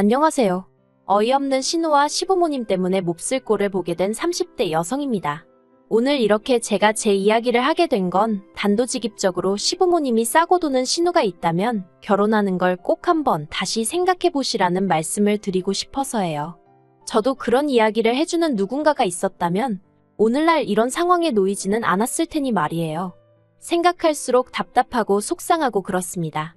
안녕하세요. 어이없는 신우와 시부모님 때문에 몹쓸 꼴을 보게 된 30대 여성입니다. 오늘 이렇게 제가 제 이야기를 하게 된 건 단도직입적으로 시부모님이 싸고 도는 신우가 있다면 결혼하는 걸 꼭 한번 다시 생각해 보시라는 말씀을 드리고 싶어서예요. 저도 그런 이야기를 해주는 누군가가 있었다면 오늘날 이런 상황에 놓이지는 않았을 테니 말이에요. 생각할수록 답답하고 속상하고 그렇습니다.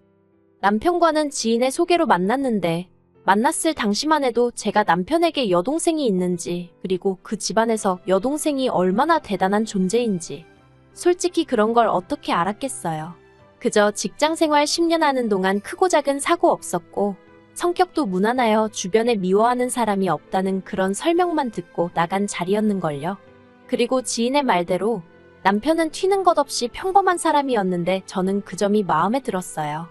남편과는 지인의 소개로 만났는데 만났을 당시만 해도 제가 남편에게 여동생이 있는지, 그리고 그 집안에서 여동생이 얼마나 대단한 존재인지 솔직히 그런 걸 어떻게 알았겠어요. 그저 직장생활 10년 하는 동안 크고 작은 사고 없었고 성격도 무난하여 주변에 미워하는 사람이 없다는 그런 설명만 듣고 나간 자리였는걸요. 그리고 지인의 말대로 남편은 튀는 것 없이 평범한 사람이었는데 저는 그 점이 마음에 들었어요.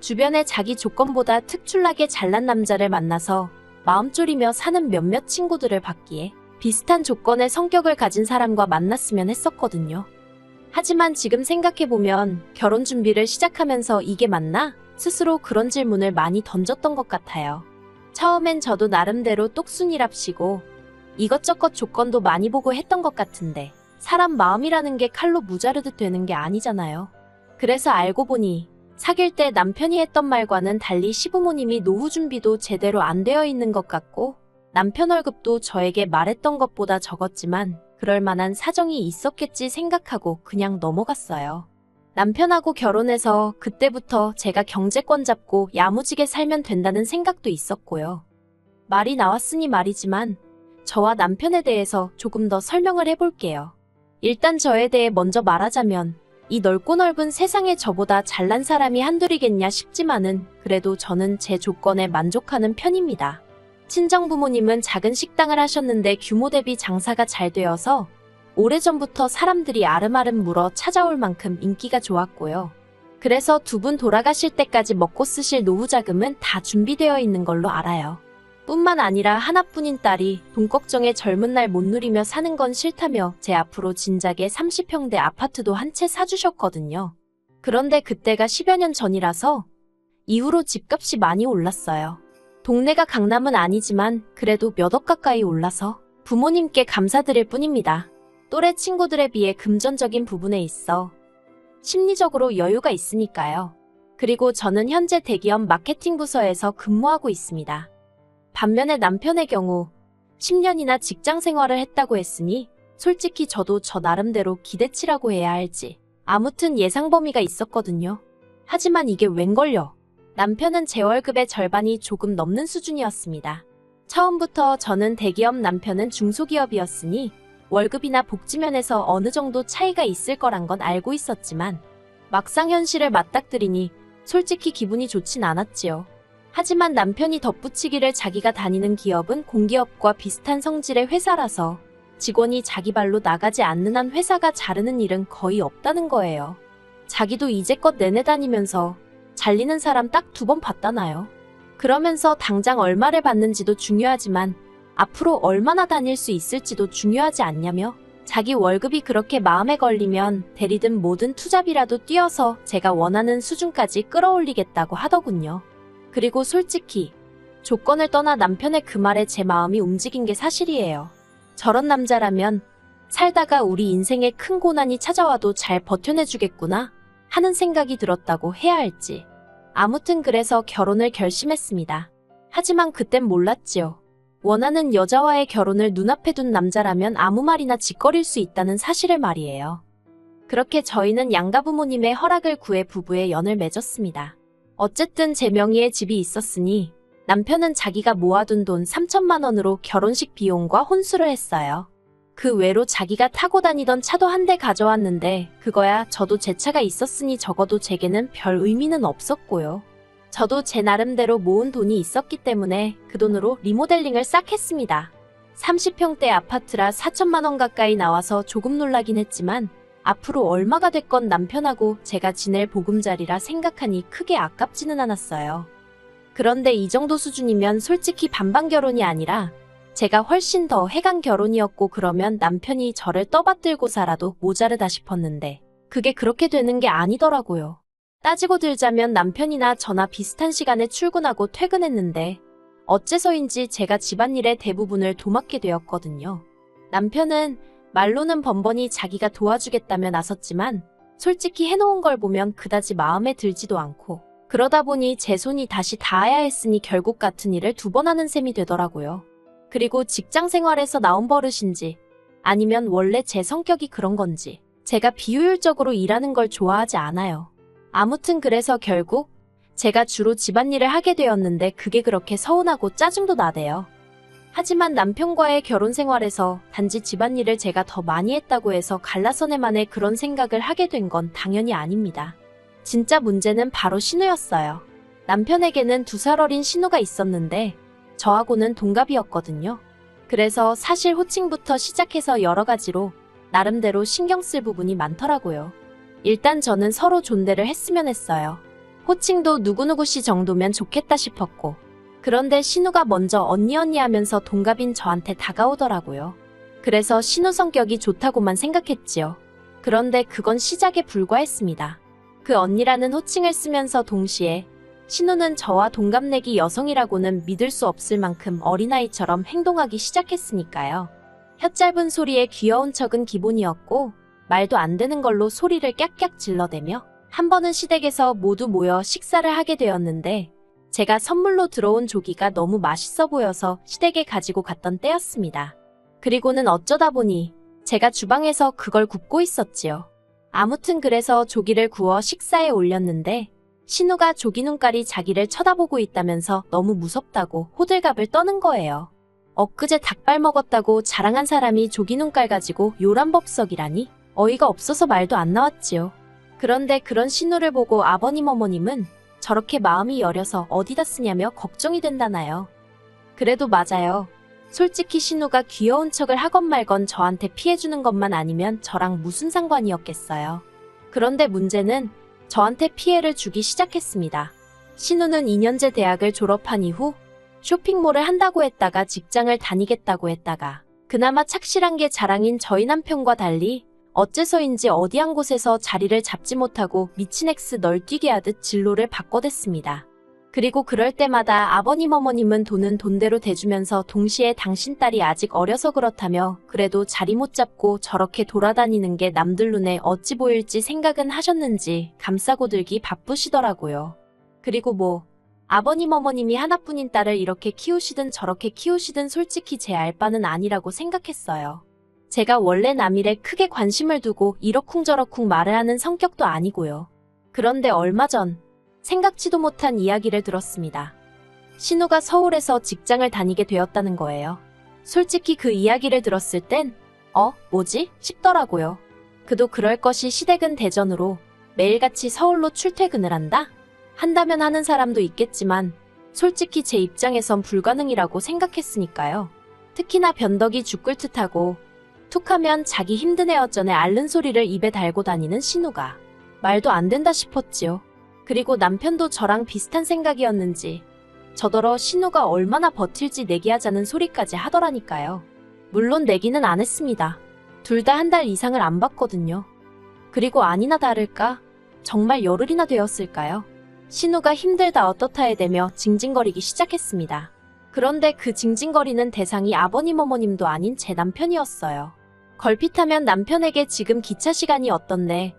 주변에 자기 조건보다 특출나게 잘난 남자를 만나서 마음 졸이며 사는 몇몇 친구들을 봤기에 비슷한 조건의 성격을 가진 사람과 만났으면 했었거든요. 하지만 지금 생각해보면 결혼 준비를 시작하면서 이게 맞나? 스스로 그런 질문을 많이 던졌던 것 같아요. 처음엔 저도 나름대로 똑순이랍시고 이것저것 조건도 많이 보고 했던 것 같은데 사람 마음이라는 게 칼로 무자르듯 되는 게 아니잖아요. 그래서 알고 보니 사귈 때 남편이 했던 말과는 달리 시부모님이 노후 준비도 제대로 안 되어 있는 것 같고 남편 월급도 저에게 말했던 것보다 적었지만 그럴 만한 사정이 있었겠지 생각하고 그냥 넘어갔어요. 남편하고 결혼해서 그때부터 제가 경제권 잡고 야무지게 살면 된다는 생각도 있었고요. 말이 나왔으니 말이지만 저와 남편에 대해서 조금 더 설명을 해볼게요. 일단 저에 대해 먼저 말하자면 이 넓고 넓은 세상에 저보다 잘난 사람이 한둘이겠냐 싶지만은 그래도 저는 제 조건에 만족하는 편입니다. 친정부모님은 작은 식당을 하셨는데 규모 대비 장사가 잘 되어서 오래전부터 사람들이 아름아름 물어 찾아올 만큼 인기가 좋았고요. 그래서 두 분 돌아가실 때까지 먹고 쓰실 노후 자금은 다 준비되어 있는 걸로 알아요. 뿐만 아니라 하나뿐인 딸이 돈 걱정에 젊은 날 못 누리며 사는 건 싫다며 제 앞으로 진작에 30평대 아파트도 한 채 사주셨거든요. 그런데 그때가 10여 년 전이라서 이후로 집값이 많이 올랐어요. 동네가 강남은 아니지만 그래도 몇 억 가까이 올라서 부모님께 감사드릴 뿐입니다. 또래 친구들에 비해 금전적인 부분에 있어 심리적으로 여유가 있으니까요. 그리고 저는 현재 대기업 마케팅 부서에서 근무하고 있습니다. 반면에 남편의 경우 10년이나 직장 생활을 했다고 했으니 솔직히 저도 저 나름대로 기대치라고 해야 할지 아무튼 예상 범위가 있었거든요. 하지만 이게 웬걸요. 남편은 제 월급의 절반이 조금 넘는 수준이었습니다. 처음부터 저는 대기업 남편은 중소기업이었으니 월급이나 복지면에서 어느 정도 차이가 있을 거란 건 알고 있었지만 막상 현실을 맞닥뜨리니 솔직히 기분이 좋진 않았지요. 하지만 남편이 덧붙이기를 자기가 다니는 기업은 공기업과 비슷한 성질의 회사라서 직원이 자기 발로 나가지 않는 한 회사가 자르는 일은 거의 없다는 거예요. 자기도 이제껏 내내 다니면서 잘리는 사람 딱 2번 봤다나요. 그러면서 당장 얼마를 받는지도 중요하지만 앞으로 얼마나 다닐 수 있을지도 중요하지 않냐며 자기 월급이 그렇게 마음에 걸리면 대리든 뭐든 투잡이라도 뛰어서 제가 원하는 수준까지 끌어올리겠다고 하더군요. 그리고 솔직히 조건을 떠나 남편의 그 말에 제 마음이 움직인 게 사실이에요. 저런 남자라면 살다가 우리 인생에 큰 고난이 찾아와도 잘 버텨내주겠구나 하는 생각이 들었다고 해야 할지. 아무튼 그래서 결혼을 결심했습니다. 하지만 그땐 몰랐지요. 원하는 여자와의 결혼을 눈앞에 둔 남자라면 아무 말이나 짓거릴 수 있다는 사실을 말이에요. 그렇게 저희는 양가 부모님의 허락을 구해 부부의 연을 맺었습니다. 어쨌든 제 명의의 집이 있었으니 남편은 자기가 모아둔 돈 3천만 원으로 결혼식 비용과 혼수를 했어요. 그 외로 자기가 타고 다니던 차도 한 대 가져왔는데 그거야 저도 제 차가 있었으니 적어도 제게는 별 의미는 없었고요. 저도 제 나름대로 모은 돈이 있었기 때문에 그 돈으로 리모델링을 싹 했습니다. 30평대 아파트라 4천만 원 가까이 나와서 조금 놀라긴 했지만 앞으로 얼마가 됐건 남편하고 제가 지낼 보금자리라 생각하니 크게 아깝지는 않았어요. 그런데 이 정도 수준이면 솔직히 반반 결혼이 아니라 제가 훨씬 더 해간 결혼이었고 그러면 남편이 저를 떠받들고 살아도 모자르다 싶었는데 그게 그렇게 되는 게 아니더라고요. 따지고 들자면 남편이나 저나 비슷한 시간에 출근하고 퇴근했는데 어째서인지 제가 집안일의 대부분을 도맡게 되었거든요. 남편은 말로는 번번이 자기가 도와주겠다며 나섰지만 솔직히 해놓은 걸 보면 그다지 마음에 들지도 않고 그러다 보니 제 손이 다시 닿아야 했으니 결국 같은 일을 2번 하는 셈이 되더라고요. 그리고 직장 생활에서 나온 버릇인지 아니면 원래 제 성격이 그런 건지 제가 비효율적으로 일하는 걸 좋아하지 않아요. 아무튼 그래서 결국 제가 주로 집안일을 하게 되었는데 그게 그렇게 서운하고 짜증도 나대요. 하지만 남편과의 결혼 생활에서 단지 집안일을 제가 더 많이 했다고 해서 갈라서네만에 그런 생각을 하게 된 건 당연히 아닙니다. 진짜 문제는 바로 신우였어요. 남편에게는 2살 어린 신우가 있었는데 저하고는 동갑이었거든요. 그래서 사실 호칭부터 시작해서 여러 가지로 나름대로 신경 쓸 부분이 많더라고요. 일단 저는 서로 존대를 했으면 했어요. 호칭도 누구누구씨 정도면 좋겠다 싶었고 그런데 신우가 먼저 언니 하면서 동갑인 저한테 다가오더라고요. 그래서 신우 성격이 좋다고만 생각했지요. 그런데 그건 시작에 불과했습니다. 그 언니라는 호칭을 쓰면서 동시에 신우는 저와 동갑내기 여성이라고는 믿을 수 없을 만큼 어린아이처럼 행동하기 시작했으니까요. 혀 짧은 소리에 귀여운 척은 기본이었고 말도 안 되는 걸로 소리를 깍깍 질러대며 한 번은 시댁에서 모두 모여 식사를 하게 되었는데 제가 선물로 들어온 조기가 너무 맛있어 보여서 시댁에 가지고 갔던 때였습니다. 그리고는 어쩌다 보니 제가 주방에서 그걸 굽고 있었지요. 아무튼 그래서 조기를 구워 식사에 올렸는데 신우가 조기 눈깔이 자기를 쳐다보고 있다면서 너무 무섭다고 호들갑을 떠는 거예요. 엊그제 닭발 먹었다고 자랑한 사람이 조기 눈깔 가지고 요란법석이라니 어이가 없어서 말도 안 나왔지요. 그런데 그런 신우를 보고 아버님 어머님은 저렇게 마음이 여려서 어디다 쓰냐며 걱정이 된다나요. 그래도 맞아요. 솔직히 신우가 귀여운 척을 하건 말건 저한테 피해주는 것만 아니면 저랑 무슨 상관이었겠어요. 그런데 문제는 저한테 피해를 주기 시작했습니다. 신우는 2년제 대학을 졸업한 이후 쇼핑몰을 한다고 했다가 직장을 다니겠다고 했다가 그나마 착실한 게 자랑인 저희 남편과 달리 어째서인지 어디 한 곳에서 자리를 잡지 못하고 미친 엑스 널뛰기 하듯 진로를 바꿔댔습니다. 그리고 그럴 때마다 아버님 어머님은 돈은 돈대로 대주면서 동시에 당신 딸이 아직 어려서 그렇다며 그래도 자리 못 잡고 저렇게 돌아다니는 게 남들 눈에 어찌 보일지 생각은 하셨는지 감싸고 들기 바쁘시더라고요. 그리고 뭐 아버님 어머님이 하나뿐인 딸을 이렇게 키우시든 저렇게 키우시든 솔직히 제 알 바는 아니라고 생각했어요. 제가 원래 남일에 크게 관심을 두고 이러쿵저러쿵 말을 하는 성격도 아니고요. 그런데 얼마 전 생각지도 못한 이야기를 들었습니다. 신우가 서울에서 직장을 다니게 되었다는 거예요. 솔직히 그 이야기를 들었을 땐 뭐지? 싶더라고요. 그도 그럴 것이 시댁은 대전으로 매일같이 서울로 출퇴근을 한다면 하는 사람도 있겠지만 솔직히 제 입장에선 불가능이라고 생각했으니까요. 특히나 변덕이 죽을 듯하고 툭하면 자기 힘든 애 어쩌네 앓는 소리를 입에 달고 다니는 신우가 말도 안 된다 싶었지요. 그리고 남편도 저랑 비슷한 생각이었는지 저더러 신우가 얼마나 버틸지 내기하자는 소리까지 하더라니까요. 물론 내기는 안 했습니다. 둘 다 한 달 이상을 안 봤거든요. 그리고 아니나 다를까 정말 열흘이나 되었을까요? 신우가 힘들다 어떻다에 대며 징징거리기 시작했습니다. 그런데 그 징징거리는 대상이 아버님 어머님도 아닌 제 남편이었어요. 걸핏하면 남편에게 지금 기차 시간이 어떻네.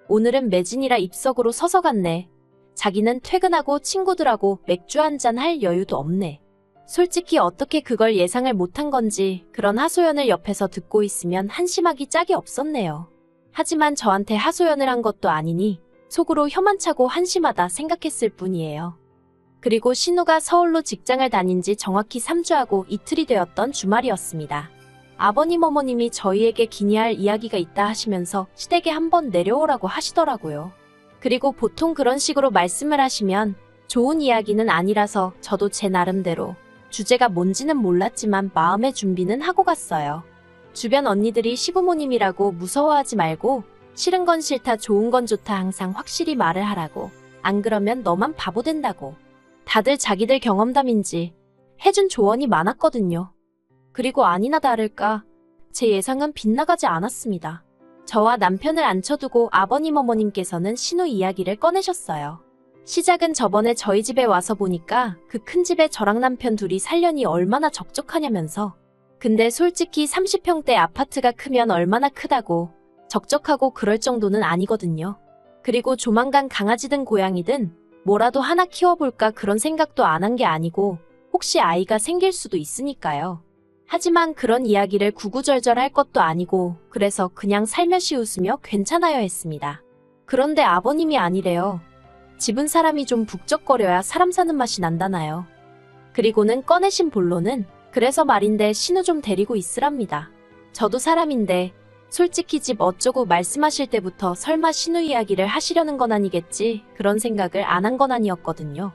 오늘은 매진이라 입석으로 서서 갔네. 자기는 퇴근하고 친구들하고 맥주 한잔 할 여유도 없네. 솔직히 어떻게 그걸 예상을 못한 건지 그런 하소연을 옆에서 듣고 있으면 한심하기 짝이 없었네요. 하지만 저한테 하소연을 한 것도 아니니 속으로 혀만 차고 한심하다 생각했을 뿐이에요. 그리고 신우가 서울로 직장을 다닌 지 정확히 3주하고 이틀이 되었던 주말이었습니다. 아버님 어머님이 저희에게 기니할 이야기가 있다 하시면서 시댁에 한번 내려오라고 하시더라고요. 그리고 보통 그런 식으로 말씀을 하시면 좋은 이야기는 아니라서 저도 제 나름대로 주제가 뭔지는 몰랐지만 마음의 준비는 하고 갔어요. 주변 언니들이 시부모님이라고 무서워하지 말고 싫은 건 싫다 좋은 건 좋다 항상 확실히 말을 하라고 안 그러면 너만 바보 된다고 다들 자기들 경험담인지 해준 조언이 많았거든요. 그리고 아니나 다를까 제 예상은 빗나가지 않았습니다. 저와 남편을 앉혀두고 아버님 어머님께서는 신우 이야기를 꺼내셨어요. 시작은 저번에 저희 집에 와서 보니까 그 큰 집에 저랑 남편 둘이 살려니 얼마나 적적하냐면서. 근데 솔직히 30평대 아파트가 크면 얼마나 크다고 적적하고 그럴 정도는 아니거든요. 그리고 조만간 강아지든 고양이든 뭐라도 하나 키워볼까 그런 생각도 안 한 게 아니고 혹시 아이가 생길 수도 있으니까요. 하지만 그런 이야기를 구구절절 할 것도 아니고 그래서 그냥 살며시 웃으며 괜찮아요 했습니다. 그런데 아버님이 아니래요. 집은 사람이 좀 북적거려야 사람 사는 맛이 난다나요. 그리고는 꺼내신 본론은 그래서 말인데 신우 좀 데리고 있으랍니다. 저도 사람인데 솔직히 집 어쩌고 말씀하실 때부터 설마 신우 이야기를 하시려는 건 아니겠지 그런 생각을 안 한 건 아니었거든요.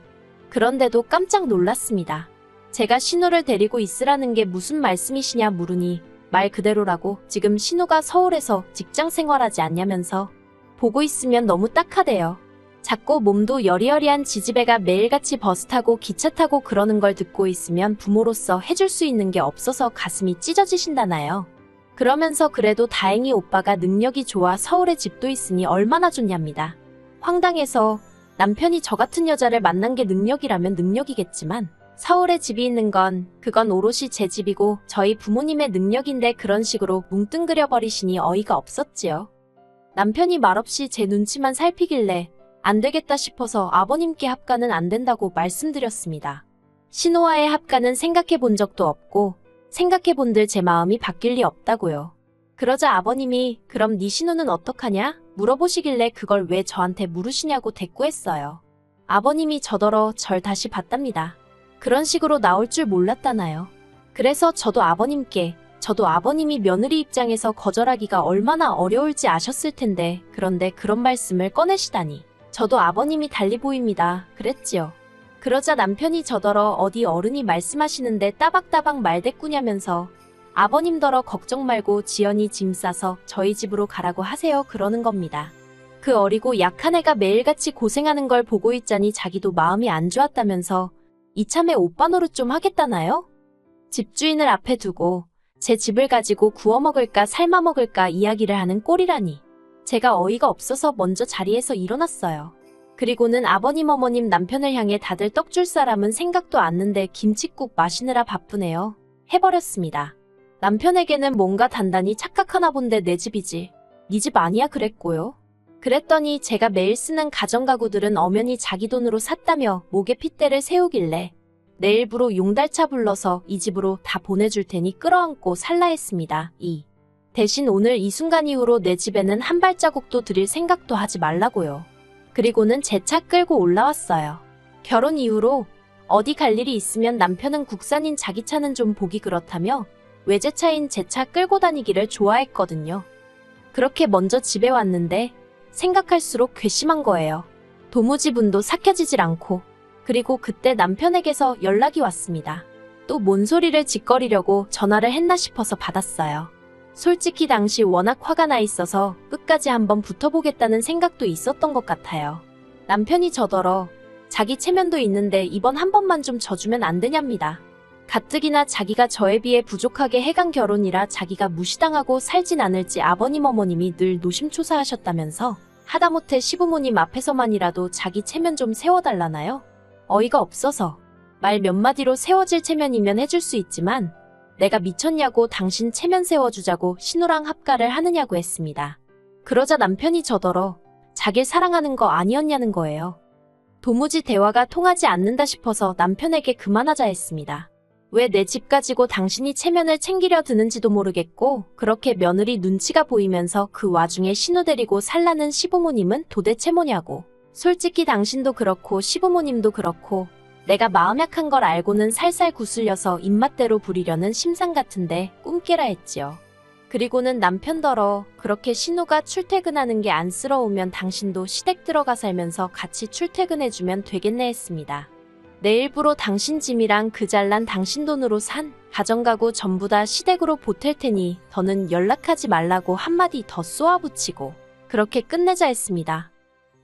그런데도 깜짝 놀랐습니다. 제가 신우를 데리고 있으라는 게 무슨 말씀이시냐 물으니 말 그대로라고 지금 신우가 서울에서 직장 생활하지 않냐면서 보고 있으면 너무 딱하대요. 작고 몸도 여리여리한 지지배가 매일같이 버스 타고 기차 타고 그러는 걸 듣고 있으면 부모로서 해줄 수 있는 게 없어서 가슴이 찢어지신다나요. 그러면서 그래도 다행히 오빠가 능력이 좋아 서울에 집도 있으니 얼마나 좋냐입니다. 황당해서 남편이 저 같은 여자를 만난 게 능력이라면 능력이겠지만 서울에 집이 있는 건 그건 오롯이 제 집이고 저희 부모님의 능력인데 그런 식으로 뭉뚱그려 버리시니 어이가 없었지요. 남편이 말없이 제 눈치만 살피길래 안 되겠다 싶어서 아버님께 합가는 안 된다고 말씀드렸습니다. 신우와의 합가는 생각해 본 적도 없고 생각해 본들 제 마음이 바뀔 리 없다고요. 그러자 아버님이 그럼 네 신우는 어떡하냐? 물어보시길래 그걸 왜 저한테 물으시냐고 대꾸했어요. 아버님이 저더러 절 다시 봤답니다. 그런 식으로 나올 줄 몰랐다나요. 그래서 저도 아버님이 며느리 입장에서 거절하기가 얼마나 어려울지 아셨을 텐데 그런데 그런 말씀을 꺼내시다니. 저도 아버님이 달리 보입니다. 그랬지요. 그러자 남편이 저더러 어디 어른이 말씀하시는데 따박따박 말대꾸냐면서 아버님더러 걱정 말고 지연이 짐 싸서 저희 집으로 가라고 하세요 그러는 겁니다. 그 어리고 약한 애가 매일같이 고생하는 걸 보고 있자니 자기도 마음이 안 좋았다면서 이참에 오빠 노릇 좀 하겠다나요? 집주인을 앞에 두고 제 집을 가지고 구워 먹을까 삶아 먹을까 이야기를 하는 꼴이라니. 제가 어이가 없어서 먼저 자리에서 일어났어요. 그리고는 아버님 어머님 남편을 향해 다들 떡 줄 사람은 생각도 않는데 김칫국 마시느라 바쁘네요. 해버렸습니다. 남편에게는 뭔가 단단히 착각하나 본데 내 집이지. 네 집 아니야 그랬고요. 그랬더니 제가 매일 쓰는 가전가구들은 엄연히 자기 돈으로 샀다며 목에 핏대를 세우길래 내일부로 용달차 불러서 이 집으로 다 보내줄 테니 끌어안고 살라 했습니다. 대신 오늘 이 순간 이후로 내 집에는 한 발자국도 들일 생각도 하지 말라고요. 그리고는 제 차 끌고 올라왔어요. 결혼 이후로 어디 갈 일이 있으면 남편은 국산인 자기 차는 좀 보기 그렇다며 외제차인 제 차 끌고 다니기를 좋아했거든요. 그렇게 먼저 집에 왔는데 생각할수록 괘씸한 거예요. 도무지 분도 삭혀지질 않고. 그리고 그때 남편에게서 연락이 왔습니다. 또 뭔 소리를 짓거리려고 전화를 했나 싶어서 받았어요. 솔직히 당시 워낙 화가 나 있어서 끝까지 한번 붙어보겠다는 생각도 있었던 것 같아요. 남편이 저더러 자기 체면도 있는데 이번 한 번만 좀 져주면 안 되냐입니다. 가뜩이나 자기가 저에 비해 부족하게 해간 결혼이라 자기가 무시당하고 살진 않을지 아버님 어머님이 늘 노심초사하셨다면서 하다못해 시부모님 앞에서만이라도 자기 체면 좀 세워달라나요? 어이가 없어서 말 몇 마디로 세워질 체면이면 해줄 수 있지만 내가 미쳤냐고 당신 체면 세워주자고 신우랑 합가를 하느냐고 했습니다. 그러자 남편이 저더러 자길 사랑하는 거 아니었냐는 거예요. 도무지 대화가 통하지 않는다 싶어서 남편에게 그만하자 했습니다. 왜 내 집 가지고 당신이 체면을 챙기려 드는지도 모르겠고 그렇게 며느리 눈치가 보이면서 그 와중에 신우 데리고 살라는 시부모님은 도대체 뭐냐고. 솔직히 당신도 그렇고 시부모님도 그렇고 내가 마음 약한 걸 알고는 살살 구슬려서 입맛대로 부리려는 심상 같은데 꿈깨라 했지요. 그리고는 남편더러 그렇게 신우가 출퇴근하는 게 안쓰러우면 당신도 시댁 들어가 살면서 같이 출퇴근해주면 되겠네 했습니다. 내일부로 당신 짐이랑 그 잘난 당신 돈으로 산 가정가구 전부 다 시댁으로 보탤 테니 더는 연락하지 말라고 한마디 더 쏘아붙이고 그렇게 끝내자 했습니다.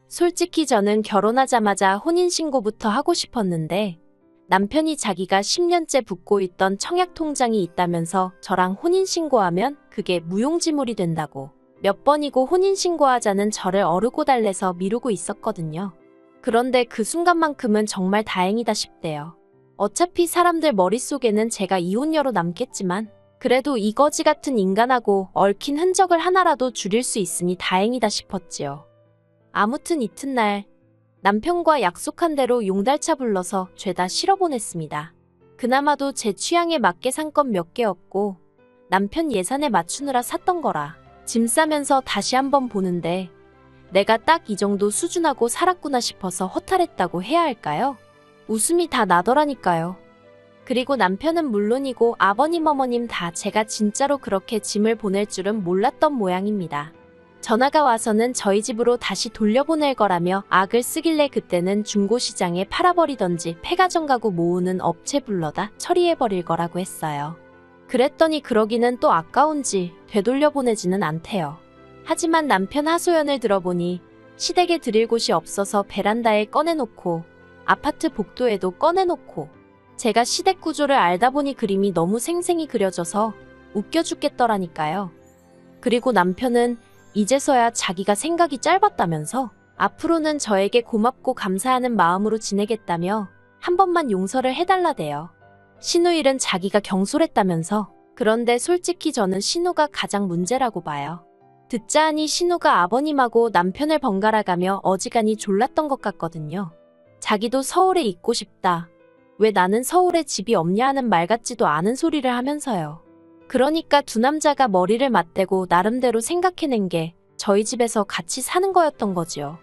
솔직히 저는 결혼하자마자 혼인신고부터 하고 싶었는데 남편이 자기가 10년째 붓고 있던 청약통장이 있다면서 저랑 혼인신고하면 그게 무용지물이 된다고 몇 번이고 혼인신고하자는 저를 어르고 달래서 미루고 있었거든요. 그런데 그 순간만큼은 정말 다행이다 싶대요. 어차피 사람들 머릿속에는 제가 이혼녀로 남겠지만 그래도 이 거지 같은 인간하고 얽힌 흔적을 하나라도 줄일 수 있으니 다행이다 싶었지요. 아무튼 이튿날 남편과 약속한 대로 용달차 불러서 죄다 실어보냈습니다. 그나마도 제 취향에 맞게 산 건 몇 개였고 남편 예산에 맞추느라 샀던 거라 짐 싸면서 다시 한번 보는데 내가 딱 이 정도 수준하고 살았구나 싶어서 허탈했다고 해야 할까요? 웃음이 다 나더라니까요. 그리고 남편은 물론이고 아버님 어머님 다 제가 진짜로 그렇게 짐을 보낼 줄은 몰랐던 모양입니다. 전화가 와서는 저희 집으로 다시 돌려보낼 거라며 악을 쓰길래 그때는 중고시장에 팔아버리던지 폐가전 가구 모으는 업체 불러다 처리해버릴 거라고 했어요. 그랬더니 그러기는 또 아까운지 되돌려보내지는 않대요. 하지만 남편 하소연을 들어보니 시댁에 드릴 곳이 없어서 베란다에 꺼내놓고 아파트 복도에도 꺼내놓고 제가 시댁 구조를 알다 보니 그림이 너무 생생히 그려져서 웃겨 죽겠더라니까요. 그리고 남편은 이제서야 자기가 생각이 짧았다면서 앞으로는 저에게 고맙고 감사하는 마음으로 지내겠다며 한 번만 용서를 해달라대요. 신우 일은 자기가 경솔했다면서. 그런데 솔직히 저는 신우가 가장 문제라고 봐요. 듣자 하니 신우가 아버님하고 남편을 번갈아가며 어지간히 졸랐던 것 같거든요. 자기도 서울에 있고 싶다. 왜 나는 서울에 집이 없냐 하는 말 같지도 않은 소리를 하면서요. 그러니까 두 남자가 머리를 맞대고 나름대로 생각해낸 게 저희 집에서 같이 사는 거였던 거지요.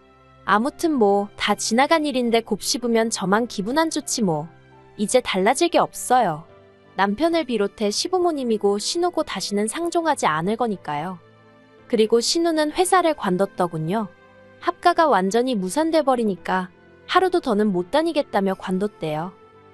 아무튼 뭐 다 지나간 일인데 곱씹으면 저만 기분 안 좋지 뭐. 이제 달라질 게 없어요. 남편을 비롯해 시부모님이고 신우고 다시는 상종하지 않을 거니까요. 그리고 신우는 회사를 관뒀더군요. 합가가 완전히 무산돼 버리니까 하루도 더는 못 다니겠다며 관뒀대요.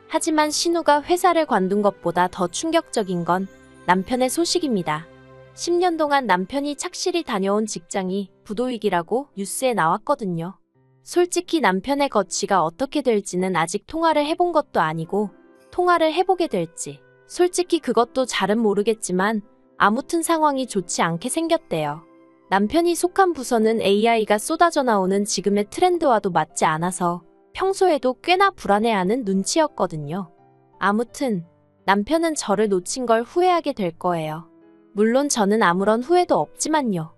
하지만 신우가 회사를 관둔 것보다 더 충격적인 건 남편의 소식입니다. 10년 동안 남편이 착실히 다녀온 직장이 부도위기라고 뉴스에 나왔거든요. 솔직히 남편의 거취가 어떻게 될지는 아직 통화를 해본 것도 아니고 통화를 해보게 될지 솔직히 그것도 잘은 모르겠지만 아무튼 상황이 좋지 않게 생겼대요. 남편이 속한 부서는 AI가 쏟아져 나오는 지금의 트렌드와도 맞지 않아서 평소에도 꽤나 불안해하는 눈치였거든요. 아무튼 남편은 저를 놓친 걸 후회하게 될 거예요. 물론 저는 아무런 후회도 없지만요.